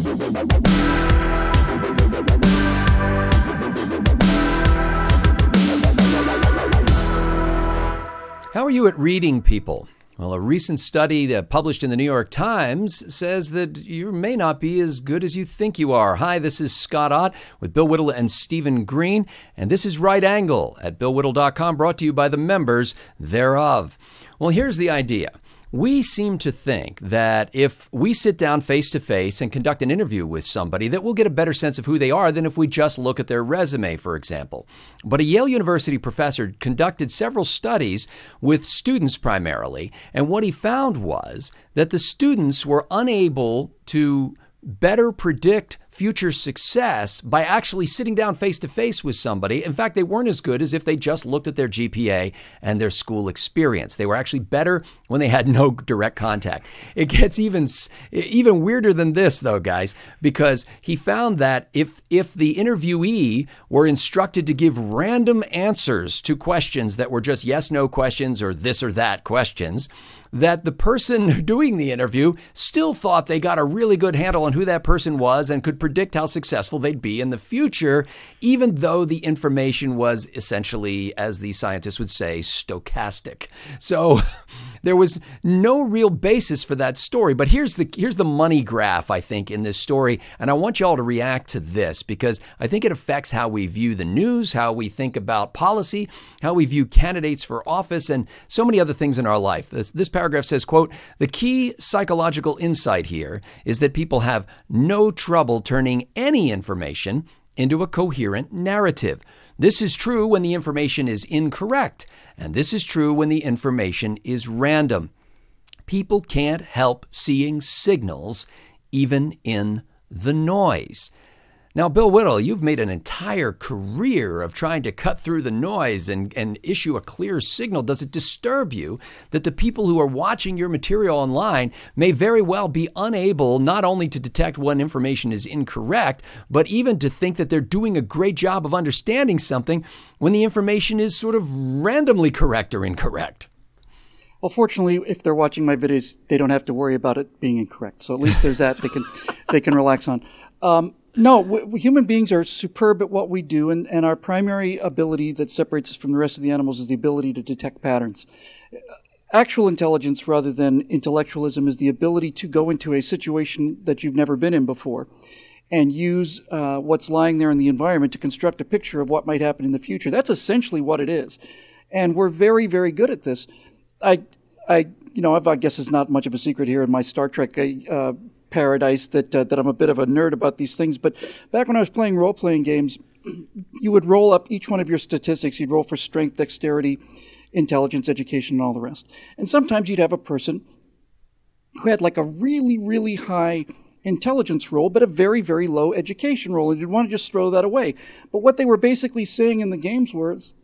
How are you at reading people? Well, a recent study published in the New York Times says that you may not be as good as you think you are. Hi, this is Scott Ott with Bill Whittle and Stephen Green, and this is Right Angle at BillWhittle.com, brought to you by the members thereof. Well, here's the idea. We seem to think that if we sit down face to face and conduct an interview with somebody, that we'll get a better sense of who they are than if we just look at their resume, for example. But a Yale University professor conducted several studies with students primarily, and what he found was that the students were unable to better predict future success by actually sitting down face to face with somebody. In fact, they weren't as good as if they just looked at their GPA and their school experience. They were actually better when they had no direct contact. It gets even weirder than this, though, guys, because he found that if the interviewee were instructed to give random answers to questions that were just yes, no questions or this or that questions, that the person doing the interview still thought they got a really good handle on who that person was and could predict how successful they'd be in the future, even though the information was essentially, as the scientists would say, stochastic. So there was no real basis for that story. But here's the money graph, I think, in this story. And I want you all to react to this because I think it affects how we view the news, how we think about policy, how we view candidates for office, and so many other things in our life. This paragraph says, quote, "The key psychological insight here is that people have no trouble turning any information into a coherent narrative. This is true when the information is incorrect, and this is true when the information is random. People can't help seeing signals even in the noise." Now, Bill Whittle, you've made an entire career of trying to cut through the noise and issue a clear signal. Does it disturb you that the people who are watching your material online may very well be unable not only to detect when information is incorrect, but even to think that they're doing a great job of understanding something when the information is sort of randomly correct or incorrect? Well, fortunately, if they're watching my videos, they don't have to worry about it being incorrect. So at least there's that they can relax on. No, human beings are superb at what we do, and our primary ability that separates us from the rest of the animals is the ability to detect patterns. Actual intelligence rather than intellectualism is the ability to go into a situation that you've never been in before and use what's lying there in the environment to construct a picture of what might happen in the future. That's essentially what it is. And we're very, very good at this. I guess it's not much of a secret here in my Star Trek paradise that I'm a bit of a nerd about these things. But back when I was playing role-playing games, you would roll up each one of your statistics. You'd roll for strength, dexterity, intelligence, education, and all the rest. And sometimes you'd have a person who had like a really, really high intelligence roll, but a very, very low education roll. And you'd want to just throw that away. But what they were basically saying in the games was,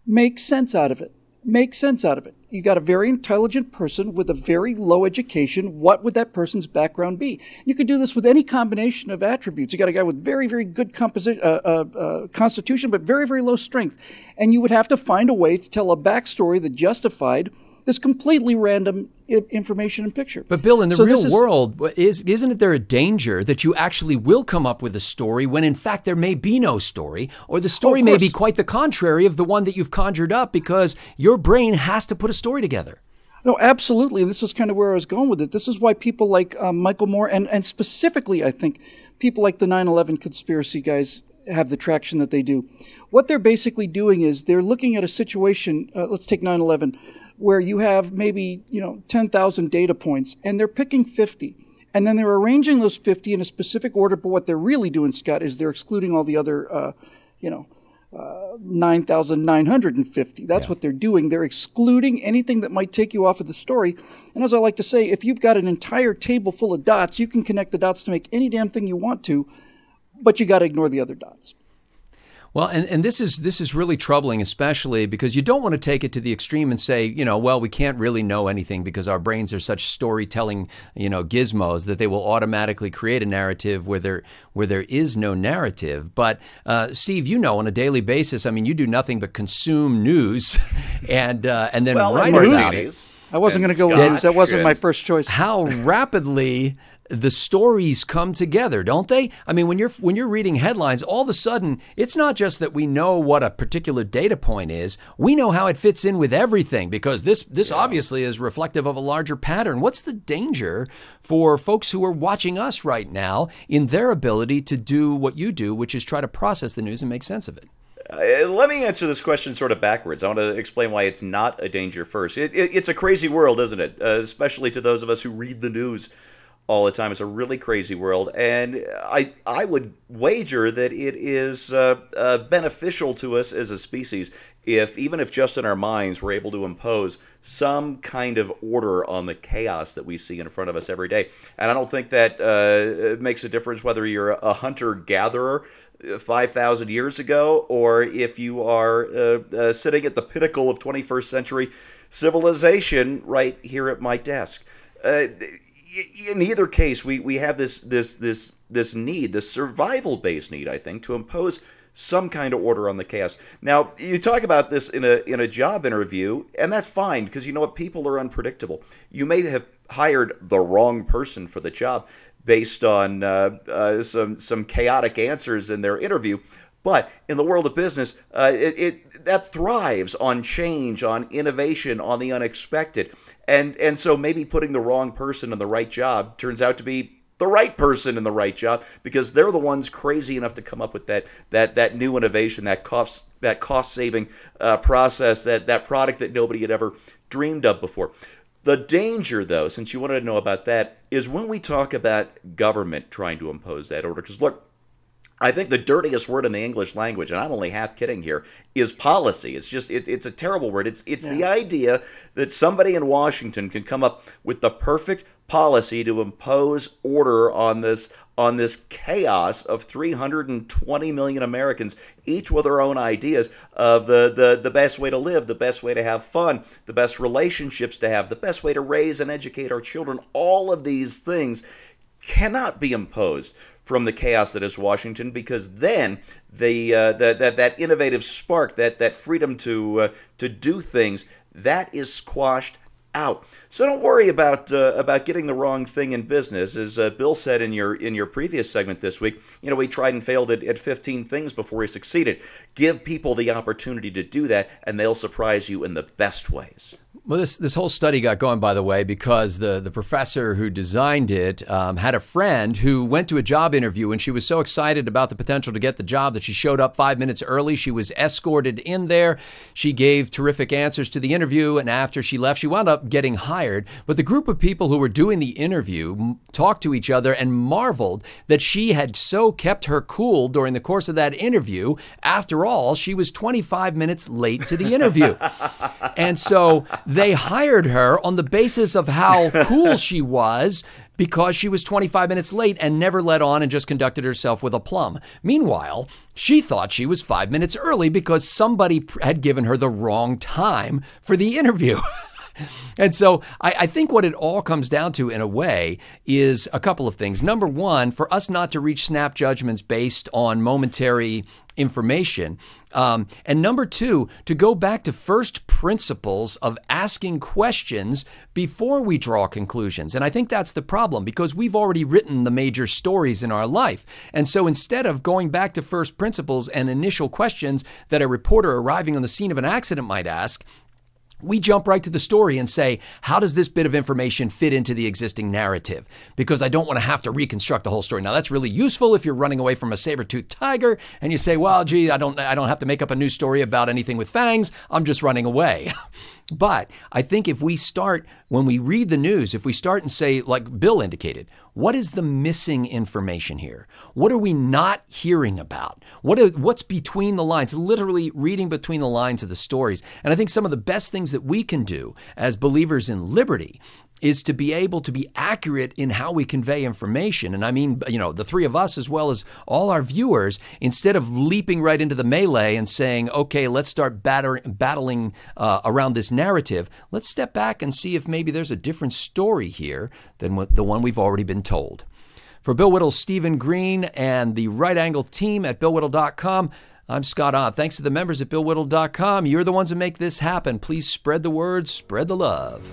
make sense out of it. Make sense out of it. You got a very intelligent person with a very low education. What would that person's background be? You could do this with any combination of attributes. You got a guy with very, very good constitution, but very, very low strength. And you would have to find a way to tell a backstory that justified this completely random information and picture. But Bill, in the real world, isn't there a danger that you actually will come up with a story when in fact there may be no story, or the story may be quite the contrary of the one that you've conjured up because your brain has to put a story together? No, absolutely. And this is kind of where I was going with it. This is why people like Michael Moore, and specifically, I think, people like the 9/11 conspiracy guys have the traction that they do. What they're basically doing is they're looking at a situation, let's take 9/11, where you have maybe 10,000 data points, and they're picking 50. And then they're arranging those 50 in a specific order, but what they're really doing, Scott, is they're excluding all the other 9,950. That's what they're doing. They're excluding anything that might take you off of the story. And as I like to say, if you've got an entire table full of dots, you can connect the dots to make any damn thing you want to, but you got to ignore the other dots. Well, and this is really troubling, especially because you don't want to take it to the extreme and say, well, we can't really know anything because our brains are such storytelling, gizmos that they will automatically create a narrative where there is no narrative. But Steve, on a daily basis, I mean, you do nothing but consume news and then write about it. I wasn't going to go with news. That wasn't my first choice. How rapidly the stories come together, don't they? I mean, when you're reading headlines, all of a sudden, it's not just that we know what a particular data point is. We know how it fits in with everything, because this obviously is reflective of a larger pattern. What's the danger for folks who are watching us right now in their ability to do what you do, which is try to process the news and make sense of it? Let me answer this question sort of backwards. I want to explain why it's not a danger first. It's a crazy world, isn't it? Especially to those of us who read the news all the time. It's a really crazy world. And I would wager that it is beneficial to us as a species if, even if just in our minds, we're able to impose some kind of order on the chaos that we see in front of us every day. And I don't think that makes a difference whether you're a hunter-gatherer 5,000 years ago, or if you are sitting at the pinnacle of 21st century civilization right here at my desk. In either case, we have this need, this survival-based need, I think, to impose some kind of order on the chaos. Now, you talk about this in a job interview, and that's fine, because you know what? People are unpredictable. You may have hired the wrong person for the job based on some chaotic answers in their interview. But in the world of business, that thrives on change, on innovation, on the unexpected. And so maybe putting the wrong person in the right job turns out to be the right person in the right job, because they're the ones crazy enough to come up with that new innovation, that cost-saving process, that product that nobody had ever dreamed of before. The danger, though, since you wanted to know about that, is when we talk about government trying to impose that order. Because, look, I think the dirtiest word in the English language, and I'm only half kidding here, is policy. It's just, it's a terrible word. It's the idea that somebody in Washington can come up with the perfect policy to impose order on this chaos of 320 million Americans, each with their own ideas of the best way to live, the best way to have fun, the best relationships to have, the best way to raise and educate our children. All of these things cannot be imposed from the chaos that is Washington, because then that innovative spark, that freedom to do things, that is squashed out. So don't worry about getting the wrong thing in business. As Bill said in your previous segment this week, we tried and failed at 15 things before he succeeded. Give people the opportunity to do that, and they'll surprise you in the best ways. Well, this whole study got going, by the way, because the professor who designed it had a friend who went to a job interview, and she was so excited about the potential to get the job that she showed up 5 minutes early. She was escorted in there. She gave terrific answers to the interview, and after she left, she wound up getting hired. But the group of people who were doing the interview talked to each other and marveled that she had so kept her cool during the course of that interview. After all, she was 25 minutes late to the interview. And so they hired her on the basis of how cool she was, because she was 25 minutes late and never let on and just conducted herself with aplomb. Meanwhile, she thought she was 5 minutes early because somebody had given her the wrong time for the interview. And so I think what it all comes down to, in a way, is a couple of things. Number one, for us not to reach snap judgments based on momentary information. And number two, to go back to first principles of asking questions before we draw conclusions. And I think that's the problem, because we've already written the major stories in our life. And so instead of going back to first principles and initial questions that a reporter arriving on the scene of an accident might ask, we jump right to the story and say, how does this bit of information fit into the existing narrative? Because I don't want to have to reconstruct the whole story. Now, that's really useful if you're running away from a saber-toothed tiger and you say, well, gee, I don't have to make up a new story about anything with fangs. I'm just running away. But I think if we start, when we read the news, if we start and say, like Bill indicated, what is the missing information here? What are we not hearing about? What's between the lines? Literally reading between the lines of the stories. And I think some of the best things that we can do as believers in liberty is to be able to be accurate in how we convey information. And I mean, the three of us, as well as all our viewers, instead of leaping right into the melee and saying, okay, let's start battling around this narrative, let's step back and see if maybe there's a different story here than the one we've already been told. For Bill Whittle, Stephen Green, and the Right Angle team at BillWhittle.com, I'm Scott Ott. Thanks to the members at BillWhittle.com. You're the ones that make this happen. Please spread the word, spread the love.